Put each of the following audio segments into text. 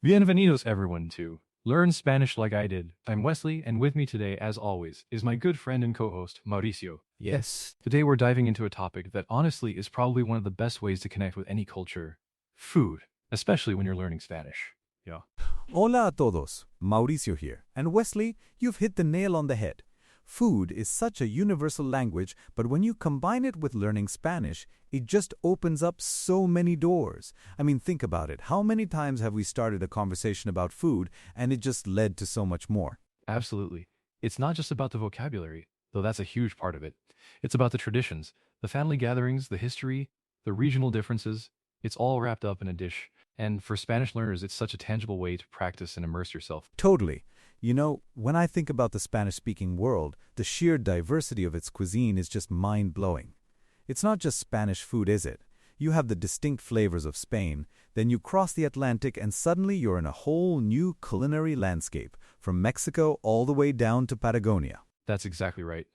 Bienvenidos everyone to Learn Spanish Like I Did. I'm Wesley, and with me today, as always, is my good friend and co-host, Mauricio. Yes. Today we're diving into a topic that honestly is probably one of the best ways to connect with any culture. Food, especially when you're learning Spanish. Yeah. Hola a todos. Mauricio here. And Wesley, you've hit the nail on the head. Food is such a universal language, but when you combine it with learning Spanish, it just opens up so many doors. I mean, think about it. How many times have we started a conversation about food and it just led to so much more? Absolutely. It's not just about the vocabulary, though that's a huge part of it. It's about the traditions, the family gatherings, the history, the regional differences. It's all wrapped up in a dish. And for Spanish learners, it's such a tangible way to practice and immerse yourself. Totally. You know, when I think about the Spanish-speaking world, the sheer diversity of its cuisine is just mind-blowing. It's not just Spanish food, is it? You have the distinct flavors of Spain, then you cross the Atlantic and suddenly you're in a whole new culinary landscape, from Mexico all the way down to Patagonia. That's exactly right.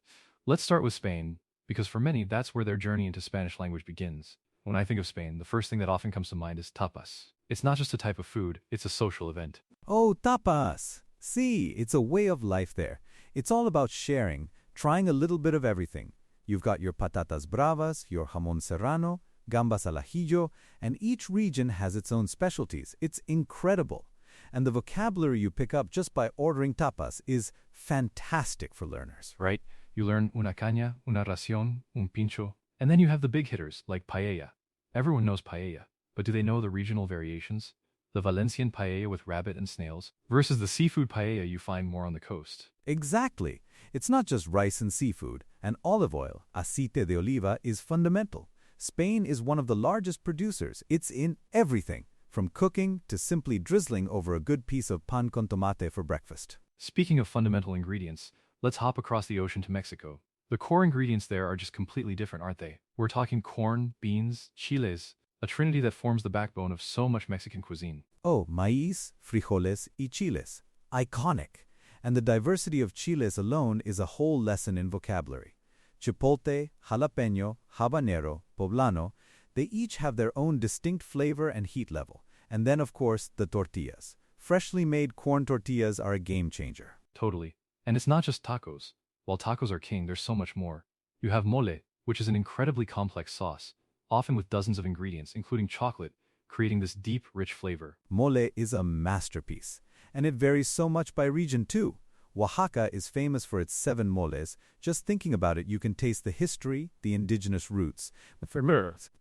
Let's start with Spain, because for many, that's where their journey into Spanish language begins. When I think of Spain, the first thing that often comes to mind is tapas. It's not just a type of food, it's a social event. Oh, tapas! See, it's a way of life there. It's all about sharing, trying a little bit of everything. You've got your patatas bravas, your jamón serrano, gambas al ajillo, and each region has its own specialties. It's incredible. And the vocabulary you pick up just by ordering tapas is fantastic for learners. Right? You learn una caña, una ración, un pincho, and then you have the big hitters like paella. Everyone knows paella, but do they know the regional variations? The Valencian paella with rabbit and snails versus the seafood paella you find more on the coast. Exactly. It's not just rice and seafood, and olive oil, aceite de oliva, is fundamental. Spain is one of the largest producers. It's in everything, from cooking to simply drizzling over a good piece of pan con tomate for breakfast. Speaking of fundamental ingredients, let's hop across the ocean to Mexico. The core ingredients there are just completely different, aren't they? We're talking corn, beans, chiles, a trinity that forms the backbone of so much Mexican cuisine. Oh, maíz, frijoles, y chiles. Iconic. And the diversity of chiles alone is a whole lesson in vocabulary. Chipotle, jalapeño, habanero, poblano, they each have their own distinct flavor and heat level. And then, of course, the tortillas. Freshly made corn tortillas are a game changer. Totally. And it's not just tacos. While tacos are king, there's so much more. You have mole, which is an incredibly complex sauce, often with dozens of ingredients, including chocolate, creating this deep, rich flavor. Mole is a masterpiece, and it varies so much by region too. Oaxaca is famous for its 7 moles. Just thinking about it, you can taste the history, the indigenous roots.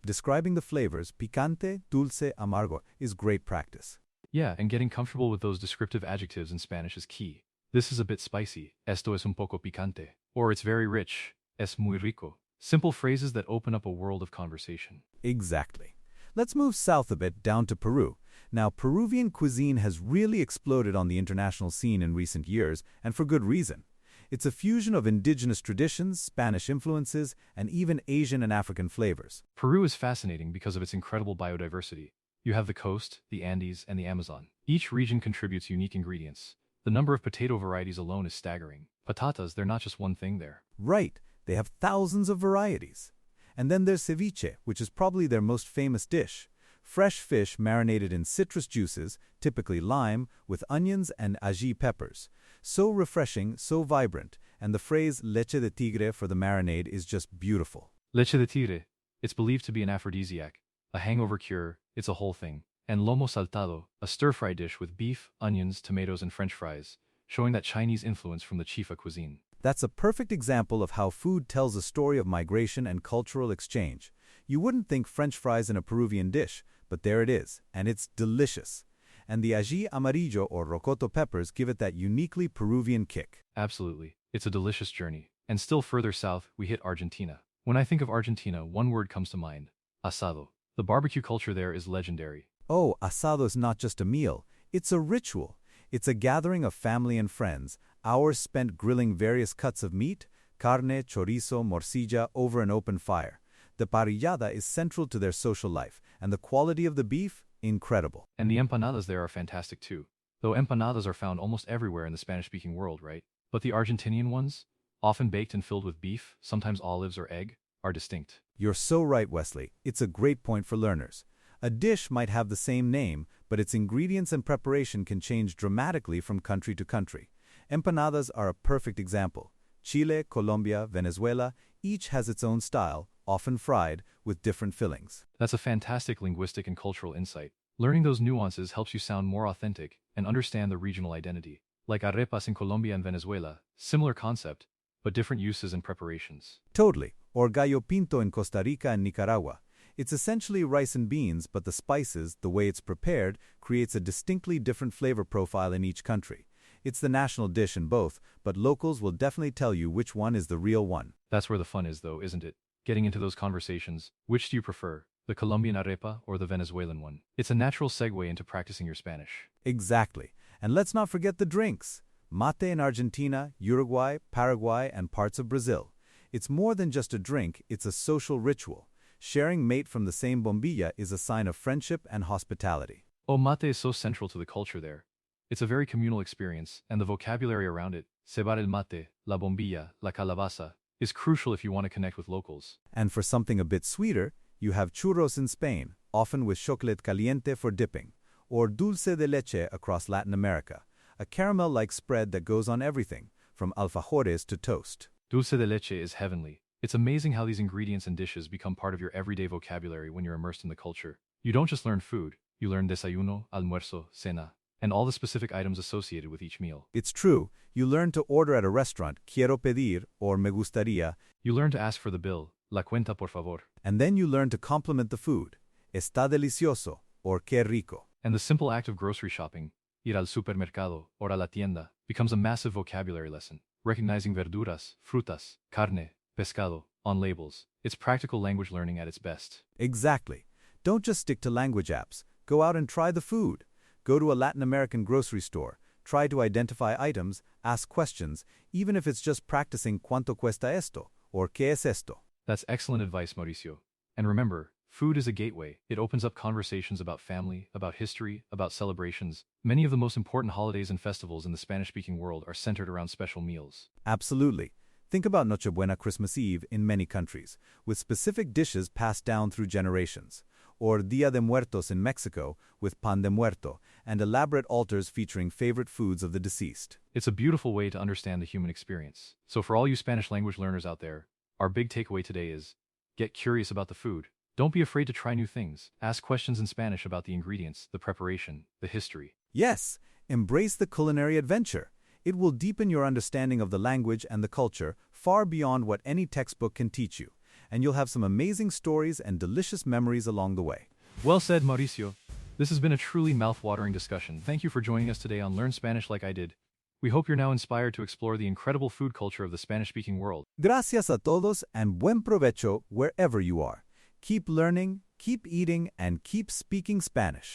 Describing the flavors, picante, dulce, amargo, is great practice. Yeah, and getting comfortable with those descriptive adjectives in Spanish is key. This is a bit spicy, esto es un poco picante. Or it's very rich, es muy rico. Simple phrases that open up a world of conversation. Exactly. Let's move south a bit, down to Peru. Now, Peruvian cuisine has really exploded on the international scene in recent years, and for good reason. It's a fusion of indigenous traditions, Spanish influences, and even Asian and African flavors. Peru is fascinating because of its incredible biodiversity. You have the coast, the Andes, and the Amazon. Each region contributes unique ingredients. The number of potato varieties alone is staggering. Patatas, they're not just one thing there. Right, they have thousands of varieties. And then there's ceviche, which is probably their most famous dish. Fresh fish marinated in citrus juices, typically lime, with onions and ají peppers. So refreshing, so vibrant, and the phrase leche de tigre for the marinade is just beautiful. Leche de tigre. It's believed to be an aphrodisiac, a hangover cure, it's a whole thing. And lomo saltado, a stir-fry dish with beef, onions, tomatoes, and French fries, showing that Chinese influence from the Chifa cuisine. That's a perfect example of how food tells a story of migration and cultural exchange. You wouldn't think French fries in a Peruvian dish, but there it is, and it's delicious. And the ají amarillo or rocoto peppers give it that uniquely Peruvian kick. Absolutely. It's a delicious journey. And still further south, we hit Argentina. When I think of Argentina, one word comes to mind: asado. The barbecue culture there is legendary. Oh, asado is not just a meal, it's a ritual. It's a gathering of family and friends, hours spent grilling various cuts of meat, carne, chorizo, morcilla, over an open fire. The parrillada is central to their social life, and the quality of the beef, incredible. And the empanadas there are fantastic too. Though empanadas are found almost everywhere in the Spanish-speaking world, right? But the Argentinian ones, often baked and filled with beef, sometimes olives or egg, are distinct. You're so right, Wesley. It's a great point for learners. A dish might have the same name, but its ingredients and preparation can change dramatically from country to country. Empanadas are a perfect example. Chile, Colombia, Venezuela, each has its own style, often fried, with different fillings. That's a fantastic linguistic and cultural insight. Learning those nuances helps you sound more authentic and understand the regional identity. Like arepas in Colombia and Venezuela, similar concept, but different uses and preparations. Totally. Or gallo pinto in Costa Rica and Nicaragua. It's essentially rice and beans, but the spices, the way it's prepared, creates a distinctly different flavor profile in each country. It's the national dish in both, but locals will definitely tell you which one is the real one. That's where the fun is, though, isn't it? Getting into those conversations. Which do you prefer, the Colombian arepa or the Venezuelan one? It's a natural segue into practicing your Spanish. Exactly. And let's not forget the drinks. Mate in Argentina, Uruguay, Paraguay, and parts of Brazil. It's more than just a drink, it's a social ritual. Sharing mate from the same bombilla is a sign of friendship and hospitality. Oh, mate is so central to the culture there. It's a very communal experience, and the vocabulary around it, cebar el mate, la bombilla, la calabaza, is crucial if you want to connect with locals. And for something a bit sweeter, you have churros in Spain, often with chocolate caliente for dipping, or dulce de leche across Latin America, a caramel-like spread that goes on everything, from alfajores to toast. Dulce de leche is heavenly. It's amazing how these ingredients and dishes become part of your everyday vocabulary when you're immersed in the culture. You don't just learn food, you learn desayuno, almuerzo, cena, and all the specific items associated with each meal. It's true, you learn to order at a restaurant, quiero pedir, or me gustaría. You learn to ask for the bill, la cuenta por favor. And then you learn to compliment the food, está delicioso, or qué rico. And the simple act of grocery shopping, ir al supermercado, or a la tienda, becomes a massive vocabulary lesson. Recognizing verduras, frutas, carne, pescado, on labels. It's practical language learning at its best. Exactly. Don't just stick to language apps. Go out and try the food. Go to a Latin American grocery store. Try to identify items, ask questions, even if it's just practicing cuánto cuesta esto, or qué es esto. That's excellent advice, Mauricio. And remember, food is a gateway. It opens up conversations about family, about history, about celebrations. Many of the most important holidays and festivals in the Spanish-speaking world are centered around special meals. Absolutely. Think about Nochebuena Christmas Eve in many countries, with specific dishes passed down through generations. Or Dia de Muertos in Mexico, with pan de muerto, and elaborate altars featuring favorite foods of the deceased. It's a beautiful way to understand the human experience. So for all you Spanish language learners out there, our big takeaway today is, get curious about the food. Don't be afraid to try new things. Ask questions in Spanish about the ingredients, the preparation, the history. Yes, embrace the culinary adventure. It will deepen your understanding of the language and the culture far beyond what any textbook can teach you, and you'll have some amazing stories and delicious memories along the way. Well said, Mauricio. This has been a truly mouth-watering discussion. Thank you for joining us today on Learn Spanish Like I Did. We hope you're now inspired to explore the incredible food culture of the Spanish-speaking world. Gracias a todos and buen provecho wherever you are. Keep learning, keep eating, and keep speaking Spanish.